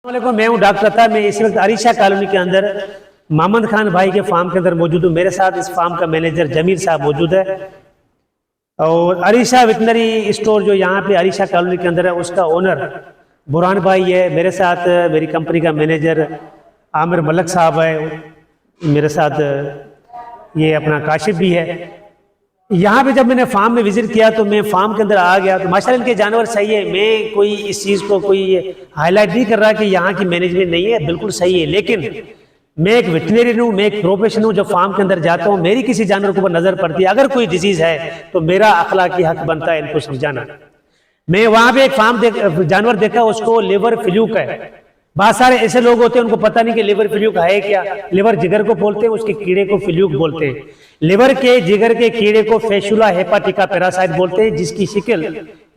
वालेकुम, मैं हूँ डॉक्टर अता। मैं इस वक्त अरीशा कॉलोनी के अंदर मोहम्मद खान भाई के फार्म के अंदर मौजूद हूँ। मेरे साथ इस फार्म का मैनेजर जमीर साहब मौजूद है और अरीशा वेटनरी स्टोर जो यहाँ पे अरीशा कॉलोनी के अंदर है उसका ओनर बुरहान भाई है। मेरे साथ मेरी कंपनी का मैनेजर आमिर मलक साहब है। मेरे साथ ये अपना काशिफ भी है। यहाँ पे जब मैंने फार्म में विजिट किया तो मैं फार्म के अंदर आ गया तो माशाल्लाह इनके जानवर सही है। मैं कोई इस चीज़ को कोई हाईलाइट नहीं कर रहा कि यहाँ की मैनेजमेंट नहीं है, बिल्कुल सही है। लेकिन मैं एक वेटनरियन हूँ, मैं एक प्रोफेशन हूँ। जब फार्म के अंदर जाता हूँ मेरी किसी जानवर के ऊपर नज़र पड़ती है, अगर कोई डिजीज़ है तो मेरा अखलाकी हक बनता है इनको समझाना। मैं वहाँ पे एक फार्म जानवर देखा, उसको लिवर फ्लूक है। बहुत सारे ऐसे लोग होते हैं उनको पता नहीं कि लिवर फ्लूक है क्या। लिवर जिगर को बोलते हैं, उसके कीड़े को फ्लूक बोलते हैं। लिवर के जिगर के कीड़े को फेशुला हेपाटिका पैरासाइट बोलते हैं, जिसकी शिकल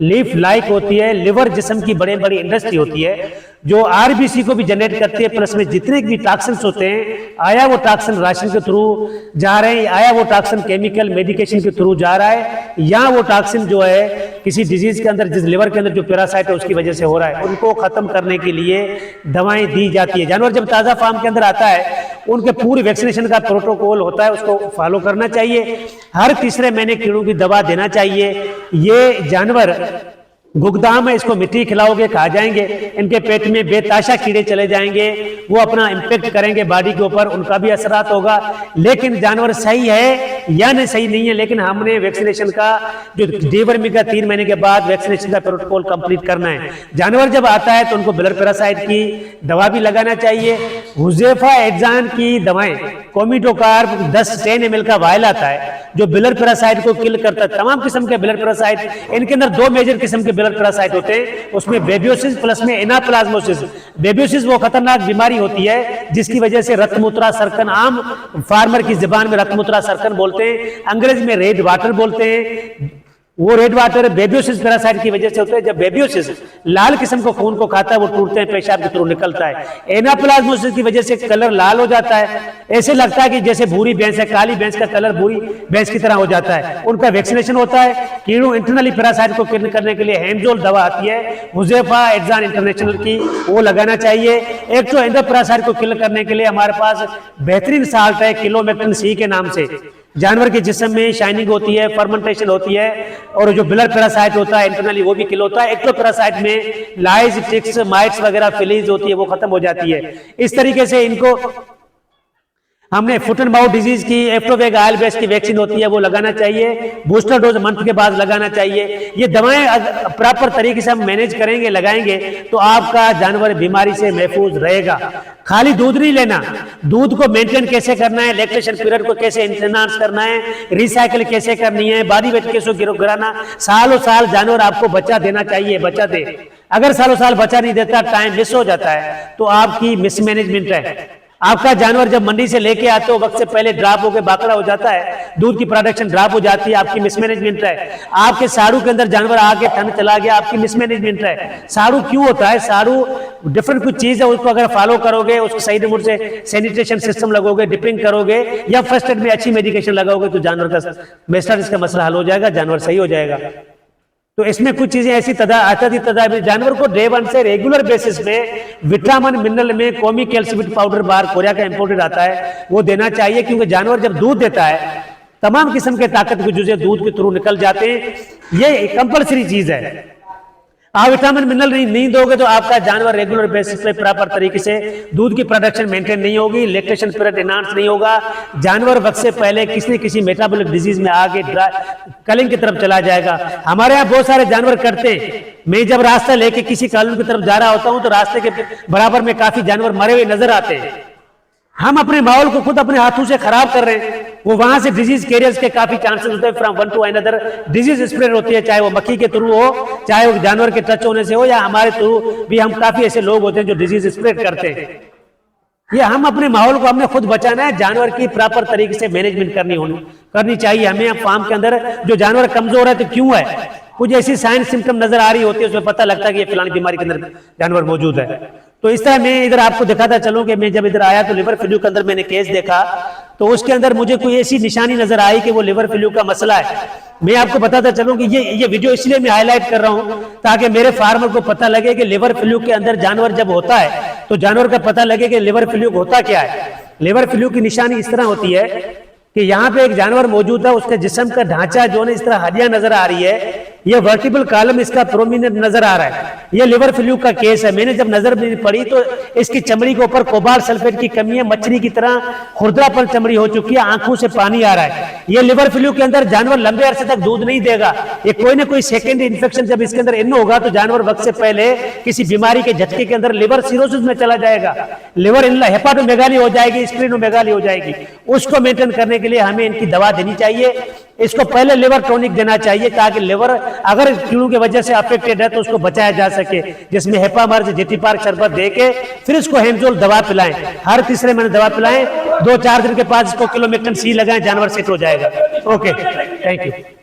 लीफ लाइक होती है। लिवर जिस्म की बड़ी बड़ी इंडस्ट्री होती है जो आरबीसी को भी जनरेट करती है। प्लस में जितने भी टॉक्सिन्स होते हैं, आया वो टॉक्सिन राशन के थ्रू जा रहे हैं, आया वो टॉक्सिन केमिकल मेडिकेशन के थ्रू जा रहा है, या वो टॉक्सिन जो है किसी डिजीज के अंदर, जिस लिवर के अंदर जो पैरासाइट है उसकी वजह से हो रहा है, उनको खत्म करने के लिए दवाएं दी जाती है। जानवर जब ताज़ा फार्म के अंदर आता है उनके पूरी वैक्सीनेशन का प्रोटोकॉल होता है, उसको फॉलो करना चाहिए। हर तीसरे महीने कीड़ों की दवा देना चाहिए। ये जानवर गुगदाम है, इसको मिट्टी खिलाओगे खा जाएंगे। इनके पेट में बेताशा कीड़े चले जाएंगे, वो अपना इम्पेक्ट करेंगे बॉडी के ऊपर, उनका भी असरात होगा। लेकिन जानवर सही है या नहीं सही नहीं है, लेकिन हमने वैक्सीनेशन का जो डिवर्मी का 3 महीने के बाद वैक्सीनेशन का प्रोटोकॉल कंप्लीट करना है। जानवर जब आता है तो उनको ब्लड पैरासाइट की दवा भी लगाना चाहिए। हुज़ैफा एड्जान की दवाएं, कोमिडोकार्ब 10-10 ml का वायल आता है जो ब्लड पैरासाइट को किल करता है। तमाम किस्म के ब्लड पैरासाइट, इनके अंदर 2 मेजर किस्म के ब्लड पैरासाइट होते हैं, उसमें बेबियोसिस प्लस में एनाप्लाज्मोसिस। बेबियोसिस वो खतरनाक बीमारी होती है जिसकी वजह से रक्तमूत्रा सर्कन, आम फार्मर की जुबान में रक्तमूत्रा सर्कन बोलते हैं, अंग्रेज में रेड वाटर बोलते हैं। वो रेड वाटर बेबियोसिस पैरासाइट की वजह से होता है। जब बेबियोसिस लाल किस्म को खून को खाता है वो टूटते हैं, पेशाब के थ्रू निकलता है। एनाप्लाज्मोसिस की वजह से कलर लाल हो जाता है, ऐसे लगता है कि जैसे भूरी भैंस है, काली भैंस का कलर भूरी भैंस की तरह हो जाता है। उनका वैक्सीनेशन होता है। कीड़ों इंटरनली पैरासाइट को किल करने के लिए हेमजोल दवा आती है हुज़ैफा एड्जान इंटरनेशनल की, वो लगाना चाहिए। एक तो एंडो पैरासाइट को किल करने के लिए हमारे पास बेहतरीन साल्ट है किलोमेक्टिन सी के नाम से। जानवर के जिस्म में शाइनिंग होती है, फर्मेंटेशन होती है, और जो ब्लड पैरासाइट होता है इंटरनली वो भी किल होता है। एक्टो पैरासाइट में लाइज, टिक्स, माइट्स वगैरह फिलीज होती है, वो खत्म हो जाती है। इस तरीके से इनको हमने फुट एंड माउथ डिजीज की एफ्टोवेग आयल बेस की वैक्सीन होती है वो लगाना चाहिए। बूस्टर डोज मंथ के बाद लगाना चाहिए। ये दवाएं प्रॉपर तरीके से हम मैनेज करेंगे, लगाएंगे तो आपका जानवर बीमारी से महफूज रहेगा। खाली दूध नहीं लेना, दूध को मेंटेन कैसे करना है, लैक्टेशन पीरियड को कैसे एनहांस करना है, रिसाइकिल कैसे करनी है, बॉडी वेट कैसे गिराना। सालों साल जानवर आपको बच्चा देना चाहिए, बच्चा दे। अगर सालों साल बच्चा नहीं देता, टाइम मिस हो जाता है, तो आपकी मिसमैनेजमेंट है। आपका जानवर जब मंडी से लेके आते हो वक्त से पहले ड्रॉप होकर बाकड़ा हो जाता है, दूध की प्रोडक्शन ड्रॉप हो जाती है, आपकी मिसमैनेजमेंट है। आपके साड़ू के अंदर जानवर आके ठंड चला गया, आपकी मिसमैनेजमेंट है। साड़ू क्यों होता है? साड़ू डिफरेंट कुछ चीज है, उसको अगर फॉलो करोगे, उसको सही नंबर से सैनिटेशन सिस्टम लगोगे, डिपिंग करोगे, या फर्स्ट एड में अच्छी मेडिकेशन लगाओगे तो जानवर का मेस्टाइटिस का मसला हल हो जाएगा, जानवर सही हो जाएगा। तो इसमें कुछ चीजें ऐसी तदाबीर, जानवर को डे 1 से रेगुलर बेसिस पे विटामिन मिनरल में कौमी कैल्शियम पाउडर बार कोरिया का इंपोर्टेड आता है वो देना चाहिए, क्योंकि जानवर जब दूध देता है तमाम किस्म के ताकत के जुज़े दूध के थ्रू निकल जाते हैं। ये कंपल्सरी चीज है। आप विटामिन मिनरल नहीं दोगे तो आपका जानवर रेगुलर बेसिस पे प्रॉपर तरीके से दूध की प्रोडक्शन मेंटेन नहीं होगी, लैक्टेशन पीरियड एनहांस नहीं होगा। जानवर वक्त से पहले किसी मेटाबॉलिक डिजीज में आगे कलिंग की तरफ चला जाएगा। हमारे यहाँ बहुत सारे जानवर करते हैं। मैं जब रास्ता लेके किसी कॉलोनी की तरफ जा रहा होता हूँ तो रास्ते के बराबर में काफी जानवर मरे हुए नजर आते हैं। हम अपने माहौल को खुद अपने हाथों से खराब कर रहे हैं। वो वहां से डिजीज कैरियर्स के काफी चांसेस होते हैं, from one two another disease spread होती है, चाहे वो मक्खी के थ्रू हो, चाहे वो जानवर के टच होने से हो, या हमारे थ्रू भी हम काफी ऐसे लोग होते हैं जो डिजीज स्प्रेड करते हैं। ये हम अपने माहौल को हमने खुद बचाना है। जानवर की प्रॉपर तरीके से मैनेजमेंट करनी चाहिए हमें। फार्म के अंदर जो जानवर कमजोर है तो क्यों है, कुछ ऐसी साइन सिम्टम नजर आ रही होती है, उसमें पता लगता है कि ये फलानी बीमारी के अंदर जानवर मौजूद है। तो इस तरह मैं इधर आपको दिखाता चलूं कि मैं जब इधर आया तो लिवर फ्लू के अंदर मैंने केस देखा तो उसके अंदर मुझे कोई ऐसी निशानी नजर आई कि वो लिवर फ्लू का मसला है। मैं आपको बताता चलूं कि ये वीडियो इसलिए मैं हाईलाइट कर रहा हूं ताकि मेरे फार्मर को पता लगे कि लिवर फ्लू के अंदर जानवर जब होता है तो जानवर का पता लगे कि लिवर फ्लूक होता क्या है। लिवर फ्लूक की निशानी इस तरह होती है कि यहाँ पे एक जानवर मौजूद है, उसके जिस्म का ढांचा जो है इस तरह हड्डियां नजर आ रही है, ये वर्टिबल कॉलम इसका प्रोमिनेंट नजर आ रहा है। ये लिवर फ्लूक का केस है। मैंने जब नजर पड़ी तो इसकी चमड़ी के ऊपर कोबाल्ट सल्फेट की कमी है, मछली की तरह खुरदरापन चमड़ी हो चुकी है, आंखों से पानी आ रहा है। ये लिवर फ्लूक के अंदर जानवर लंबे अरसे तक दूध नहीं देगा। ये कोई ना कोई सेकेंडरी इन्फेक्शन जब इसके अंदर इन होगा तो जानवर वक्त से पहले किसी बीमारी के झटके के अंदर लिवर सिरोसिस में चला जाएगा, लिवर हेपाटोमेगाली हो जाएगी, स्प्लीनोमेगाली हो जाएगी। उसको मेंटेन करने के लिए हमें इनकी दवा देनी चाहिए। इसको पहले लिवर टॉनिक देना चाहिए ताकि लिवर अगर कीड़ों की वजह से अफेक्टेड है तो उसको बचाया जा सके, जिसमें हेपामर्ज जेटीपार्क शरबत देके फिर इसको हेमजोल दवा पिलाएं। हर तीसरे महीने दवा पिलाएं। 2-4 दिन के बाद इसको किलोमेक्टिन सी लगाएं, जानवर सेट हो जाएगा। Okay, thank you.